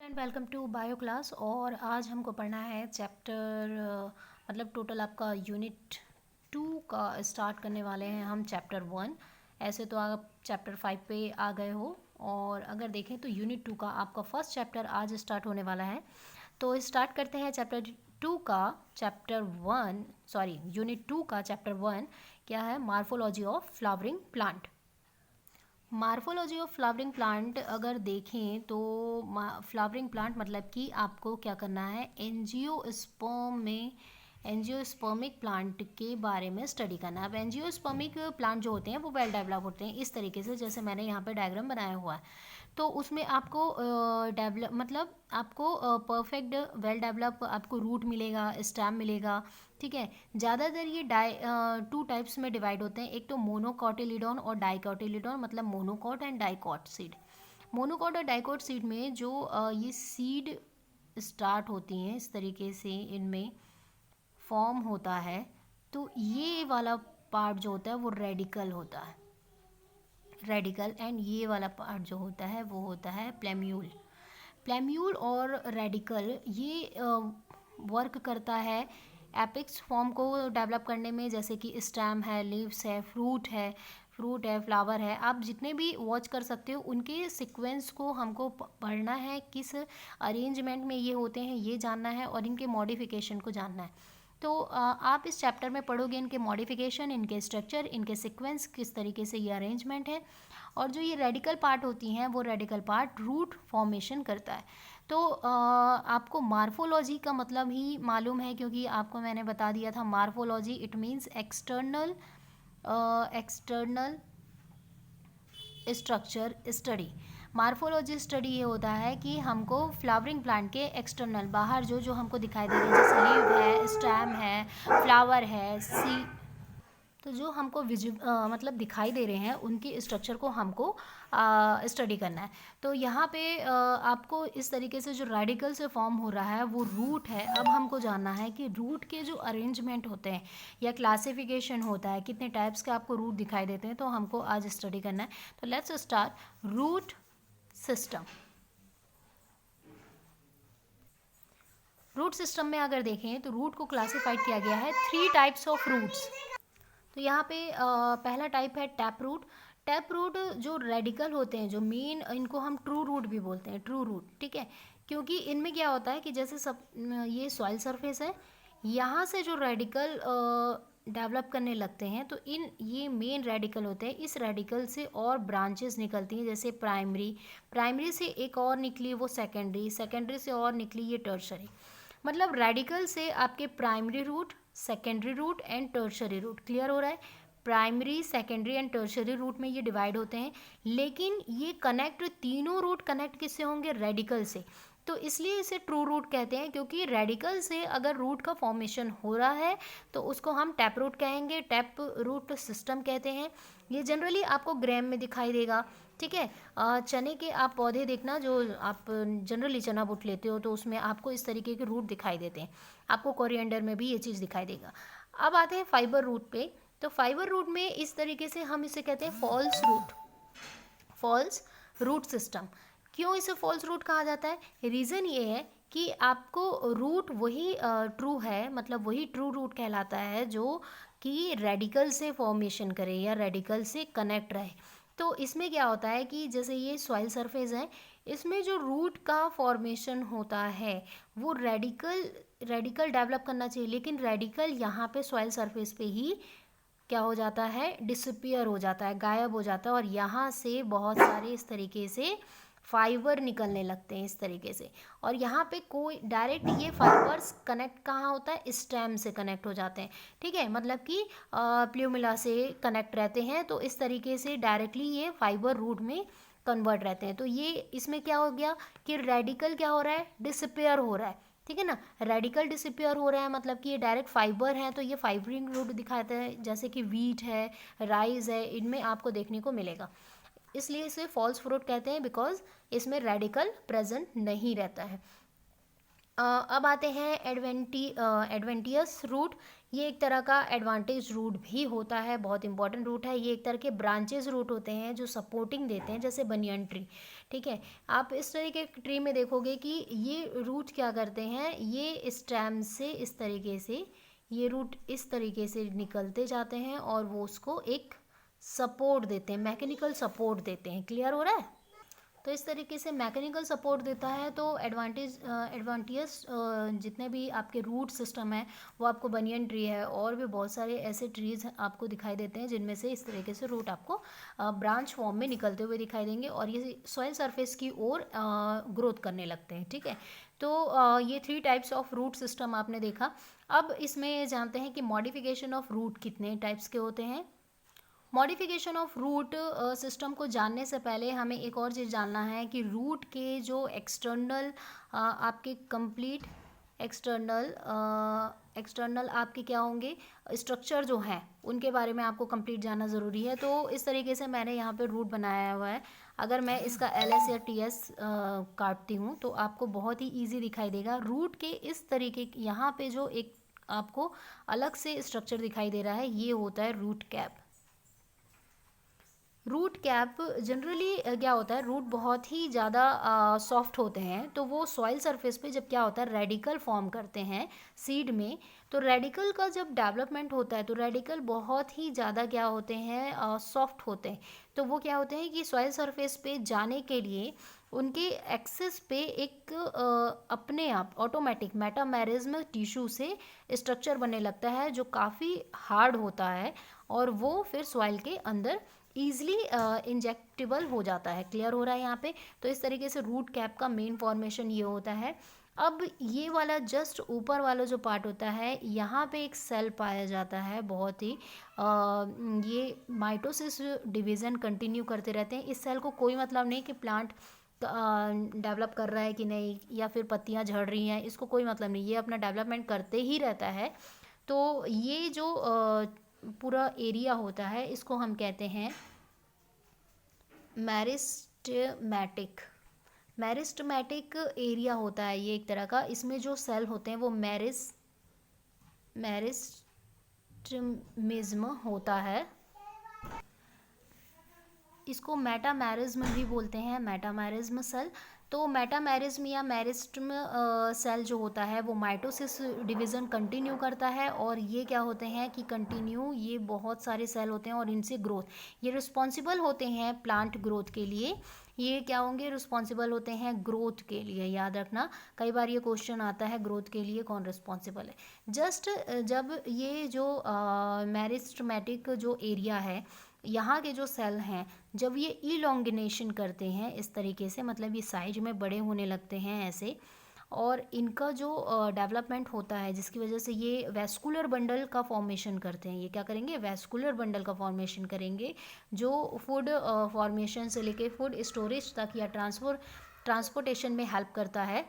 And welcome to bio class. और आज हमको पढ़ना है चैप्टर मतलब टोटल आपका यूनिट 2 का स्टार्ट करने वाले हैं हम चैप्टर 1। ऐसे तो आप चैप्टर 5 पे आ गए हो, और अगर देखें तो यूनिट 2 का आपका फर्स्ट चैप्टर आज स्टार्ट होने वाला है। तो स्टार्ट करते हैं चैप्टर 2 का चैप्टर 1 सॉरी यूनिट 2 का चैप्टर 1 क्या है? Morphology of flowering plant. Morphology of flowering plant अगर देखें तो फ्लावरिंग प्लांट मतलब कि आपको क्या करना है, एंजियोस्पर्मिक प्लांट के बारे में स्टडी करना है। अब एंजियोस्पर्मिक प्लांट जो होते हैं वो वेल डेवलप होते हैं इस तरीके से, जैसे मैंने यहाँ पे डायग्राम बनाया हुआ है। तो उसमें आपको डेवलप मतलब आपको परफेक्ट वेल डेवलप आपको रूट मिलेगा, स्टेम मिलेगा। ठीक है, ज़्यादातर ये टू टाइप्स में डिवाइड होते हैं, एक तो मोनोकॉटिलिडॉन और डाइकॉटिलिडॉन, मतलब monocot and dicot seed. Monocot और डाइकॉट सीड में जो ये सीड स्टार्ट होती हैं इस तरीके से इनमें फॉर्म होता है, तो ये वाला पार्ट जो होता है वो रेडिकल होता है, रेडिकल। एंड ये वाला पार्ट जो होता है वो होता है प्लेम्यूल। प्लेम्यूल और रेडिकल ये वर्क करता है एपिक्स फॉर्म को डेवलप करने में, जैसे कि स्टेम है, लीव्स है, फ्रूट है, फ्लावर है। आप जितने भी वॉच कर सकते हो उनके सीक्वेंस को हमको पढ़ना है, किस अरेंजमेंट में ये होते हैं ये जानना है, और इनके मॉडिफिकेशन को जानना है। तो आप इस चैप्टर में पढ़ोगे इनके मॉडिफिकेशन, इनके स्ट्रक्चर, इनके सीक्वेंस, किस तरीके से ये अरेंजमेंट है। और जो ये रेडिकल पार्ट होती हैं वो रेडिकल पार्ट रूट फॉर्मेशन करता है। तो आपको मार्फोलॉजी का मतलब ही मालूम है, क्योंकि आपको मैंने बता दिया था morphology it means external structure study. Morphology study ये होता है कि हमको फ्लावरिंग प्लांट के एक्सटर्नल बाहर जो जो हमको दिखाई दे रहे हैं, जैसे लीव है, स्टेम है, फ्लावर है, सी, तो जो हमको मतलब दिखाई दे रहे हैं उनकी स्ट्रक्चर को हमको स्टडी करना है। तो यहाँ पे आपको इस तरीके से जो रेडिकल से फॉर्म हो रहा है वो रूट है। अब हमको जानना है कि रूट के जो अरेंजमेंट होते हैं या क्लासिफिकेशन होता है, कितने टाइप्स के आपको रूट दिखाई देते हैं, तो हमको आज स्टडी करना है। तो let's start root system. Root system में अगर देखें तो रूट को क्लासिफाइड किया गया है 3 टाइप्स ऑफ रूट्स। तो यहाँ पे पहला टाइप है टैप रूट। टैप रूट जो रेडिकल होते हैं, जो मेन, इनको हम ट्रू रूट भी बोलते हैं, ट्रू रूट। ठीक है, क्योंकि इनमें क्या होता है कि जैसे सब ये सॉइल सरफेस है, यहाँ से जो रेडिकल डेवलप करने लगते हैं, तो ये मेन रेडिकल होते हैं। इस रेडिकल से और ब्रांचेस निकलती हैं, जैसे प्राइमरी से एक और निकली वो सेकेंडरी से और निकली ये टर्शरी। मतलब रेडिकल से आपके primary root, secondary root and tertiary root, clear हो रहा है? Primary, secondary and tertiary root में ये डिवाइड होते हैं, लेकिन ये कनेक्ट, तीनों रूट कनेक्ट किससे होंगे? रेडिकल से। तो इसलिए इसे ट्रू रूट कहते हैं, क्योंकि रेडिकल से अगर रूट का फॉर्मेशन हो रहा है तो उसको हम टैप रूट कहेंगे, टैप रूट सिस्टम कहते हैं। ये जनरली आपको ग्राम में दिखाई देगा। ठीक है, चने के आप पौधे देखना, जो आप जनरली चना बुट लेते हो तो उसमें आपको इस तरीके के रूट दिखाई देते हैं। आपको कोरिएंडर में भी ये चीज़ दिखाई देगा। अब आते हैं फाइबर रूट पे। तो फाइबर रूट में इस तरीके से हम इसे कहते हैं फॉल्स रूट सिस्टम। क्यों इसे फॉल्स रूट कहा जाता है? रीज़न ये है कि आपको रूट वही ट्रू है, मतलब वही ट्रू रूट कहलाता है जो कि रेडिकल से फॉर्मेशन करे या रेडिकल से कनेक्ट रहे। तो इसमें क्या होता है कि जैसे ये सॉइल सरफेस है, इसमें जो रूट का फॉर्मेशन होता है वो रेडिकल डेवलप करना चाहिए, लेकिन रेडिकल यहाँ पे सॉइल सरफेस पे ही क्या हो जाता है? डिसअपियर हो जाता है, गायब हो जाता है, और यहाँ से बहुत सारे इस तरीके से फाइबर निकलने लगते हैं इस तरीके से। और यहाँ पे कोई डायरेक्ट ये फाइबर्स कनेक्ट कहाँ होता है? स्टेम से कनेक्ट हो जाते हैं। ठीक है, मतलब कि प्ल्यूमिला से कनेक्ट रहते हैं, तो इस तरीके से डायरेक्टली ये फाइबर रूट में कन्वर्ट रहते हैं। तो ये इसमें क्या हो गया कि रेडिकल क्या हो रहा है? डिसअपियर हो रहा है। ठीक है ना, रेडिकल डिसअपियर हो रहा है, मतलब कि ये डायरेक्ट फाइबर है, तो ये फाइबरिंग रूट दिखाता है, जैसे कि वीट है, राइस है, इनमें आपको देखने को मिलेगा। इसलिए इसे फॉल्स फ्रूट कहते हैं, बिकॉज इसमें रेडिकल प्रेजेंट नहीं रहता है। अब आते हैं एडवेंटियस रूट। ये एक तरह का एडवांटेज रूट भी होता है, बहुत इंपॉर्टेंट रूट है। ये एक तरह के ब्रांचेस रूट होते हैं जो सपोर्टिंग देते हैं, जैसे बनियन ट्री। ठीक है, आप इस तरीके के ट्री में देखोगे कि ये रूट क्या करते हैं, ये स्टेम से इस तरीके से, ये रूट इस तरीके से निकलते जाते हैं और वो उसको एक सपोर्ट देते हैं, मैकेनिकल सपोर्ट देते हैं। क्लियर हो रहा है? तो इस तरीके से मैकेनिकल सपोर्ट देता है। तो एडवांटेज जितने भी आपके रूट सिस्टम है वो आपको बनियन ट्री है और भी बहुत सारे ऐसे ट्रीज आपको दिखाई देते हैं जिनमें से इस तरीके से रूट आपको ब्रांच फॉर्म में निकलते हुए दिखाई देंगे और ये सॉइल सरफेस की ओर ग्रोथ करने लगते हैं। ठीक है, तो ये 3 टाइप्स ऑफ रूट सिस्टम आपने देखा। अब इसमें जानते हैं कि मॉडिफिकेशन ऑफ रूट कितने टाइप्स के होते हैं। मॉडिफिकेशन ऑफ रूट सिस्टम को जानने से पहले हमें एक और चीज़ जानना है कि रूट के जो एक्सटर्नल आपके कंप्लीट एक्सटर्नल आपके क्या होंगे स्ट्रक्चर जो हैं उनके बारे में आपको कंप्लीट जानना ज़रूरी है। तो इस तरीके से मैंने यहाँ पे रूट बनाया हुआ है। अगर मैं इसका LS या TS काटती हूँ तो आपको बहुत ही ईजी दिखाई देगा। रूट के इस तरीके यहाँ पे जो एक आपको अलग से स्ट्रक्चर दिखाई दे रहा है, ये होता है root cap. Root cap generally क्या होता है, रूट बहुत ही ज़्यादा सॉफ्ट होते हैं, तो वो सॉइल सरफेस पे जब क्या होता है रेडिकल फॉर्म करते हैं सीड में, तो रेडिकल का जब डेवलपमेंट होता है तो रेडिकल बहुत ही ज़्यादा क्या होते हैं, सॉफ्ट होते हैं। तो वो क्या होते हैं कि सॉइल सरफेस पे जाने के लिए उनके एक्सेस पे एक अपने आप ऑटोमेटिक मेटामेरिज्म टिश्यू से स्ट्रक्चर बनने लगता है जो काफ़ी हार्ड होता है और वो फिर सॉइल के अंदर ईजिली इंजेक्टेबल हो जाता है। क्लियर हो रहा है यहाँ पे? तो इस तरीके से रूट कैप का मेन फॉर्मेशन ये होता है। अब ये वाला जस्ट ऊपर वाला जो पार्ट होता है, यहाँ पे एक सेल पाया जाता है, बहुत ही ये माइटोसिस डिवीज़न कंटिन्यू करते रहते हैं। इस सेल को कोई मतलब नहीं कि प्लांट डेवलप कर रहा है कि नहीं या फिर पत्तियाँ झड़ रही हैं, इसको कोई मतलब नहीं, ये अपना डेवलपमेंट करते ही रहता है। तो ये जो पूरा एरिया होता है इसको हम कहते हैं मैरिस्टेमेटिक। मैरिस्टेमेटिक एरिया होता है ये एक तरह का। इसमें जो सेल होते हैं वो मैरिस्टमिज्म होता है। इसको मेटामेरिज्म भी बोलते हैं, मेटामेरिज्म सेल। तो मेटामेरिज्म या मेरिस्टम सेल जो होता है वो माइटोसिस डिवीज़न कंटिन्यू करता है और ये क्या होते हैं कि कंटिन्यू ये बहुत सारे सेल होते हैं और इनसे ग्रोथ, ये रिस्पॉन्सिबल होते हैं प्लांट ग्रोथ के लिए। ये क्या होंगे, रिस्पॉन्सिबल होते हैं ग्रोथ के लिए। याद रखना, कई बार ये क्वेश्चन आता है ग्रोथ के लिए कौन रिस्पॉन्सिबल है। जस्ट जब ये जो मेरिस्टमेटिक जो एरिया है, यहाँ के जो सेल हैं जब ये इलोंगिनेशन करते हैं इस तरीके से, मतलब ये साइज में बड़े होने लगते हैं ऐसे, और इनका जो डेवलपमेंट होता है जिसकी वजह से ये वैस्कुलर बंडल का फॉर्मेशन करते हैं। ये क्या करेंगे, वैस्कुलर बंडल का फॉर्मेशन करेंगे जो फूड फॉर्मेशन से लेके फूड स्टोरेज तक या ट्रांसपोर्टेशन में हेल्प करता है।